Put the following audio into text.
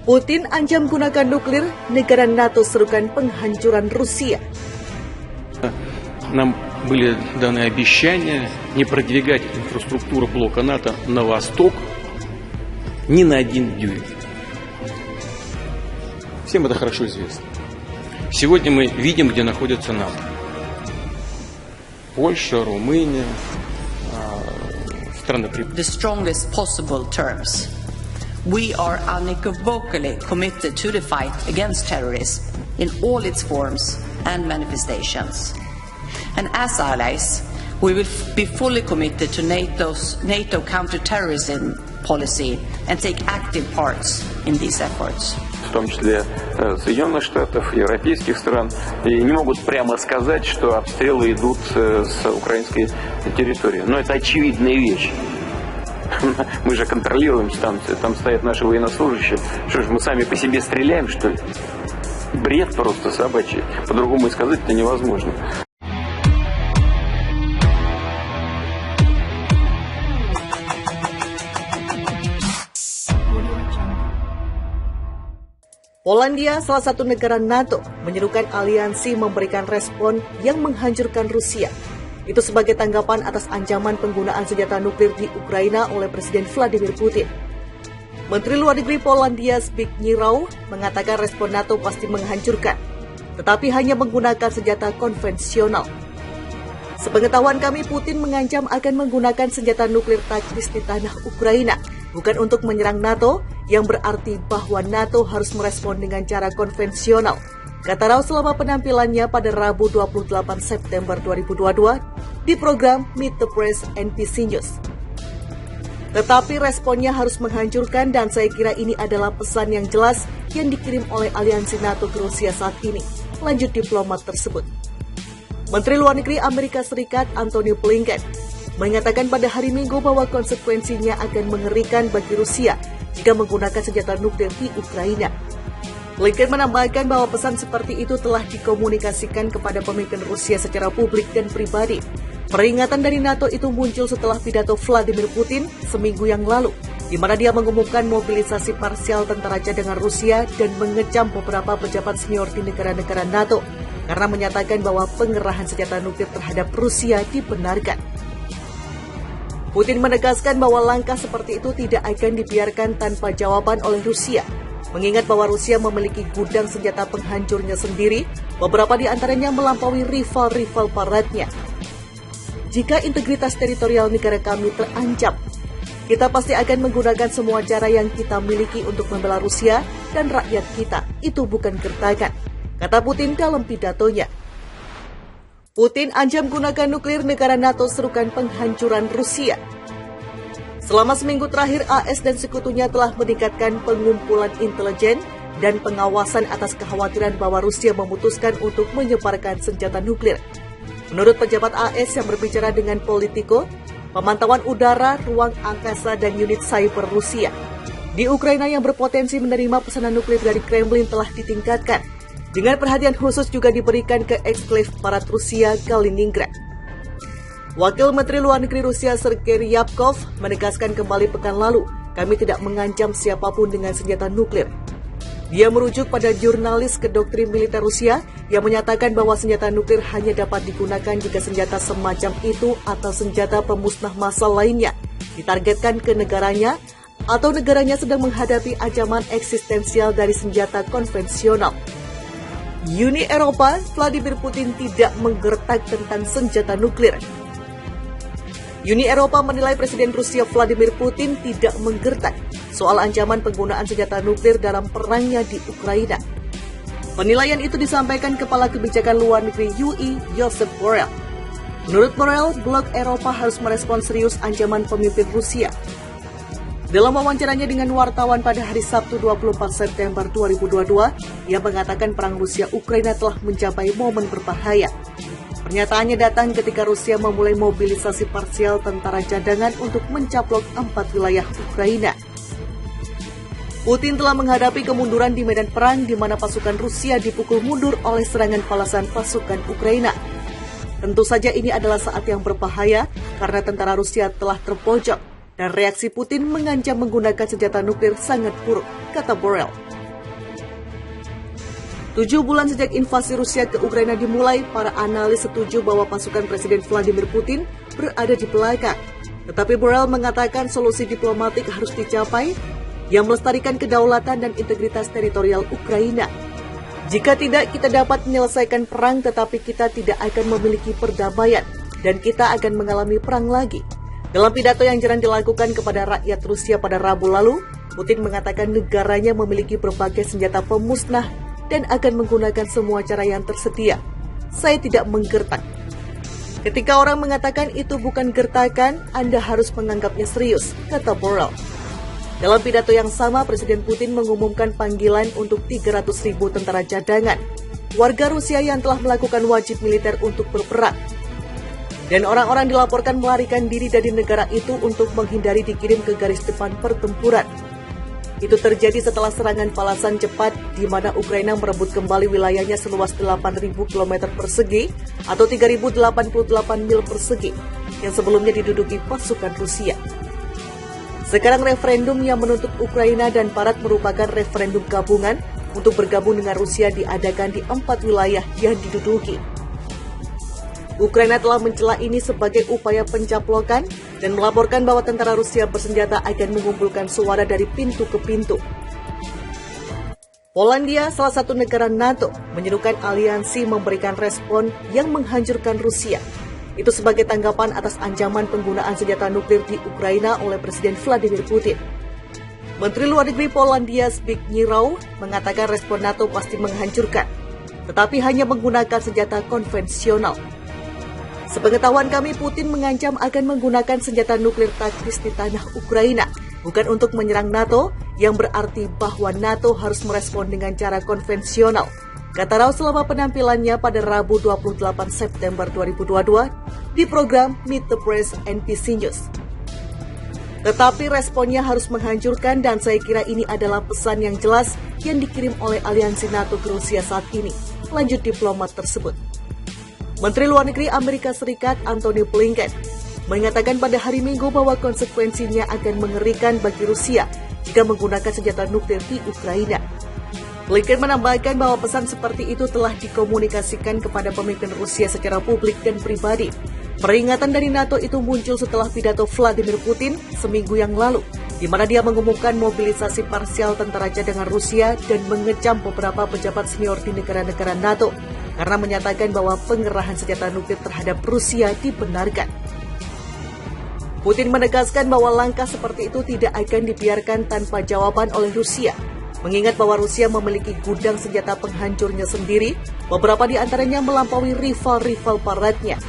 Putin ancam gunakan nuklir, negara NATO serukan penghancuran Rusia. Нам были даны обещания не продвигать инфраструктуру блока НАТО на восток ни на 1 дюйм. Всем это хорошо известно. Сегодня мы видим, где находится НАТО. Польша, Румыния, страны при... The strongest possible terms. We are unequivocally committed to the fight against terrorism in all its forms and manifestations. And as allies, we will be fully committed to NATO counter-terrorism policy and take active parts in these efforts. В том числе Соединенных Штатов, европейских стран, и не могут прямо сказать, что обстрелы идут с украинской территории. Но это очевидная вещь. Мы же контролируем станцию, там стоят наши военнослужащие. Что ж, мы сами по себе стреляем, что ли? Бред просто собачий. По-другому и сказать-то невозможно. Polandia, salah satu negara NATO, menyerukan aliansi memberikan respon yang menghancurkan Rusia. Itu sebagai tanggapan atas ancaman penggunaan senjata nuklir di Ukraina oleh Presiden Vladimir Putin. Menteri Luar Negeri Polandia Zbigniew Rau mengatakan respon NATO pasti menghancurkan, tetapi hanya menggunakan senjata konvensional. Sepengetahuan kami, Putin mengancam akan menggunakan senjata nuklir taktis di tanah Ukraina, bukan untuk menyerang NATO, yang berarti bahwa NATO harus merespon dengan cara konvensional, kata Rau selama penampilannya pada Rabu 28 September 2022 di program Meet the Press NBC News. Tetapi responnya harus menghancurkan, dan saya kira ini adalah pesan yang jelas yang dikirim oleh aliansi NATO ke Rusia saat ini, lanjut diplomat tersebut. Menteri Luar Negeri Amerika Serikat Antony Blinken mengatakan pada hari Minggu bahwa konsekuensinya akan mengerikan bagi Rusia jika menggunakan senjata nuklir di Ukraina. Blinken menambahkan bahwa pesan seperti itu telah dikomunikasikan kepada pemimpin Rusia secara publik dan pribadi. Peringatan dari NATO itu muncul setelah pidato Vladimir Putin seminggu yang lalu, di mana dia mengumumkan mobilisasi parsial tentara cadangan Rusia dan mengecam beberapa pejabat senior di negara-negara NATO karena menyatakan bahwa pengerahan senjata nuklir terhadap Rusia dibenarkan. Putin menegaskan bahwa langkah seperti itu tidak akan dibiarkan tanpa jawaban oleh Rusia, mengingat bahwa Rusia memiliki gudang senjata penghancurnya sendiri, beberapa di antaranya melampaui rival-rival baratnya. Jika integritas teritorial negara kami terancam, kita pasti akan menggunakan semua cara yang kita miliki untuk membela Rusia dan rakyat kita. Itu bukan gertakan, kata Putin dalam pidatonya. Putin ancam gunakan nuklir, negara NATO serukan penghancuran Rusia. Selama seminggu terakhir, AS dan sekutunya telah meningkatkan pengumpulan intelijen dan pengawasan atas kekhawatiran bahwa Rusia memutuskan untuk menyebarkan senjata nuklir. Menurut pejabat AS yang berbicara dengan Politico, pemantauan udara, ruang angkasa, dan unit cyber Rusia di Ukraina yang berpotensi menerima pesanan nuklir dari Kremlin telah ditingkatkan, dengan perhatian khusus juga diberikan ke eksklave barat Rusia, Kaliningrad. Wakil Menteri Luar Negeri Rusia Sergei Ryabkov menegaskan kembali pekan lalu, kami tidak mengancam siapapun dengan senjata nuklir. Dia merujuk pada jurnalis kedoktrin militer Rusia yang menyatakan bahwa senjata nuklir hanya dapat digunakan jika senjata semacam itu atau senjata pemusnah massal lainnya ditargetkan ke negaranya atau negaranya sedang menghadapi ancaman eksistensial dari senjata konvensional. Uni Eropa, Vladimir Putin tidak menggertak tentang senjata nuklir. Uni Eropa menilai Presiden Rusia Vladimir Putin tidak menggertak soal ancaman penggunaan senjata nuklir dalam perangnya di Ukraina. Penilaian itu disampaikan Kepala Kebijakan Luar Negeri UI, Josep Borrell. Menurut Borrell, blok Eropa harus merespons serius ancaman pemimpin Rusia. Dalam wawancaranya dengan wartawan pada hari Sabtu 24 September 2022, ia mengatakan perang Rusia-Ukraina telah mencapai momen berbahaya. Pernyataannya datang ketika Rusia memulai mobilisasi parsial tentara cadangan untuk mencaplok 4 wilayah Ukraina. Putin telah menghadapi kemunduran di medan perang di mana pasukan Rusia dipukul mundur oleh serangan balasan pasukan Ukraina. Tentu saja ini adalah saat yang berbahaya karena tentara Rusia telah terpojok dan reaksi Putin mengancam menggunakan senjata nuklir sangat buruk, kata Borrell. 7 bulan sejak invasi Rusia ke Ukraina dimulai, para analis setuju bahwa pasukan Presiden Vladimir Putin berada di belakang. Tetapi Borrell mengatakan solusi diplomatik harus dicapai yang melestarikan kedaulatan dan integritas teritorial Ukraina. Jika tidak, kita dapat menyelesaikan perang, tetapi kita tidak akan memiliki perdamaian dan kita akan mengalami perang lagi. Dalam pidato yang jarang dilakukan kepada rakyat Rusia pada Rabu lalu, Putin mengatakan negaranya memiliki berbagai senjata pemusnah dan akan menggunakan semua cara yang tersedia. Saya tidak menggertak. Ketika orang mengatakan itu bukan gertakan, Anda harus menganggapnya serius, kata Borrell. Dalam pidato yang sama, Presiden Putin mengumumkan panggilan untuk 300.000 tentara cadangan, warga Rusia yang telah melakukan wajib militer untuk berperang. Dan orang-orang dilaporkan melarikan diri dari negara itu untuk menghindari dikirim ke garis depan pertempuran. Itu terjadi setelah serangan balasan cepat di mana Ukraina merebut kembali wilayahnya seluas 8.000 km persegi atau 3.088 mil persegi yang sebelumnya diduduki pasukan Rusia. Sekarang referendum yang menuntut Ukraina dan Barat merupakan referendum gabungan untuk bergabung dengan Rusia diadakan di 4 wilayah yang diduduki. Ukraina telah mencela ini sebagai upaya pencaplokan dan melaporkan bahwa tentara Rusia bersenjata akan mengumpulkan suara dari pintu ke pintu. Polandia, salah satu negara NATO, menyerukan aliansi memberikan respon yang menghancurkan Rusia. Itu sebagai tanggapan atas ancaman penggunaan senjata nuklir di Ukraina oleh Presiden Vladimir Putin. Menteri Luar Negeri Polandia Zbigniew mengatakan respon NATO pasti menghancurkan, tetapi hanya menggunakan senjata konvensional. Sepengetahuan kami, Putin mengancam akan menggunakan senjata nuklir taktis di tanah Ukraina, bukan untuk menyerang NATO, yang berarti bahwa NATO harus merespon dengan cara konvensional, kata Rau selama penampilannya pada Rabu 28 September 2022 di program Meet the Press NBC News. Tetapi responnya harus menghancurkan dan saya kira ini adalah pesan yang jelas yang dikirim oleh aliansi NATO ke Rusia saat ini, lanjut diplomat tersebut. Menteri Luar Negeri Amerika Serikat Antony Blinken mengatakan pada hari Minggu bahwa konsekuensinya akan mengerikan bagi Rusia jika menggunakan senjata nuklir di Ukraina. Blinken menambahkan bahwa pesan seperti itu telah dikomunikasikan kepada pemimpin Rusia secara publik dan pribadi. Peringatan dari NATO itu muncul setelah pidato Vladimir Putin seminggu yang lalu, di mana dia mengumumkan mobilisasi parsial tentara cadangan Rusia dan mengecam beberapa pejabat senior di negara-negara NATO karena menyatakan bahwa pengerahan senjata nuklir terhadap Rusia dibenarkan. Putin menegaskan bahwa langkah seperti itu tidak akan dibiarkan tanpa jawaban oleh Rusia, mengingat bahwa Rusia memiliki gudang senjata penghancurnya sendiri, beberapa di antaranya melampaui rival-rival baratnya.